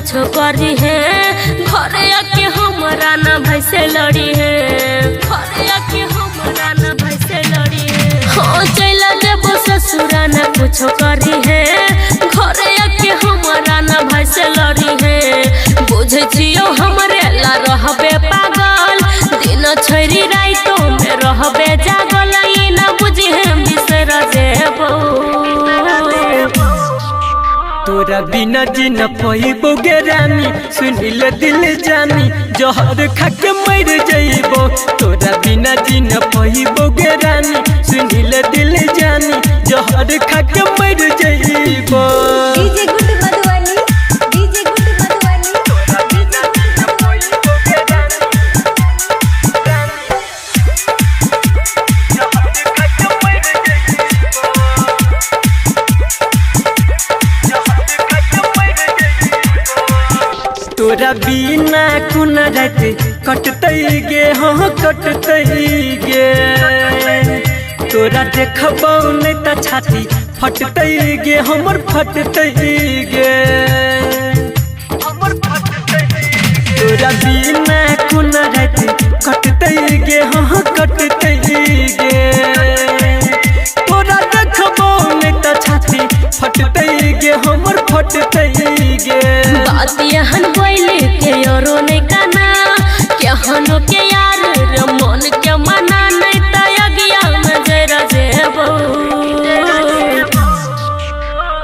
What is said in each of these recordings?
कुछो करी है, घरे आके हमारा ना भाई से लड़ी है, घरे आके हमारा ना भाई से लड़ी है। हाँ चला देबो ससुरा ना कुछो करी है, घरे आके हमारा ना भाई से लड़ी है। बुझे छियो हमरे ला रहबे पागल, दिन छोरी राइतो में रहबे जागल, ई ना बुझी हम बिसर जेबो। तोरा बिना जी न पइबो गे रानी, सुनिल दिल जानी जहर खाके मर जइबो। तोरा बिना जी न पइबो गे रानी, सुनिल दिल जानी जहर खाके मर जइबो। DJ good Madhubani, DJ good Madhubani. तोरा बिना जी न पइबो गे रानी, जहर खाके मर जइबो। तोरा बिना कुन रात कटतई गे, हाँ कटतई गे। तोरा देखबौ नहीं त छाती फटतई गे, हमर फटतई गे। तोरा बिना कुन रात कटतई गे, हाँ कटतई गे। तोरा देखबौ नहीं त छाती फटतई गे, हमर फटतई गे। बात यहन बोले के यारो नहीं काना, केहनो के यार रे मन के मना नहीं त अगिया में जरा जेबो।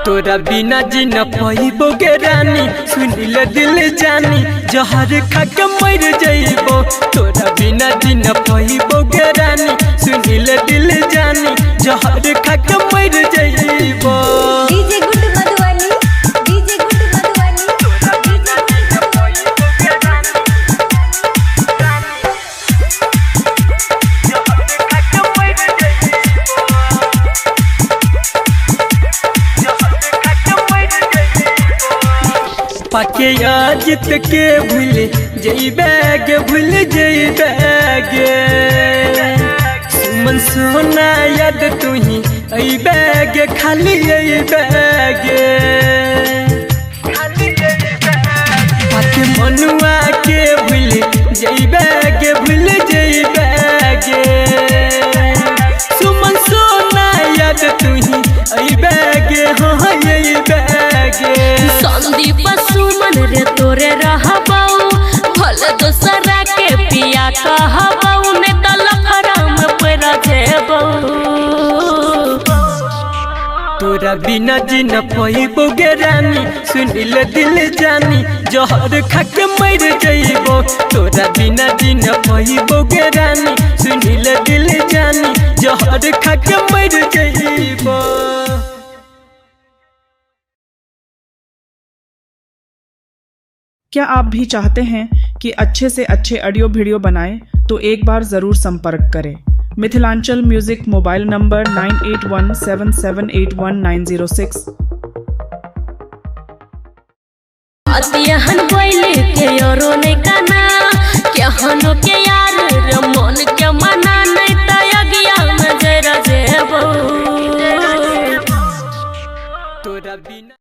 तोरा बिना जी न पइबो गे रानी, सुनिल दिल जानी जहर खाके मर जइबो। तोरा बिना जी न पइबो गे रानी, सुनिल दिल जानी जहर खाके मर जइबो। DJ good Madhubani, DJ good Madhubani. तोरा बिना जी न पइबो गे रानी, जहर खाके मर जइबो। पाके याजित के भूल जइबे गे, भूल जइबे गे। सुमन सोना याद तुही अइबे गे, खाली अइबे गे। पाके मनुआ के भूल जइबे गे, भूल जइबे गे। सुमन सोना याद तुही अइबे गे, हाँ अइबे गे। संदीप सुमन रे तोरे रहबौ, भले दोसरा के पिया कहबौ, ने त लफराम पर जेबौ। तोरा बिना जी न पइबो गे रानी, सुनिल दिल जानी जहर खाके मर जइबो। तोरा बिना जी न पइबो गे रानी, सुनिल दिल जानी जहर खाके मर जइबो। क्या आप भी चाहते हैं कि अच्छे से अच्छे ऑडियो वीडियो बनाएं तो एक बार ज़रूर संपर्क करें। Mithilanchal music mobile number 9817781906। बात यहन बोले के यारो नहीं काना, केहनो के यार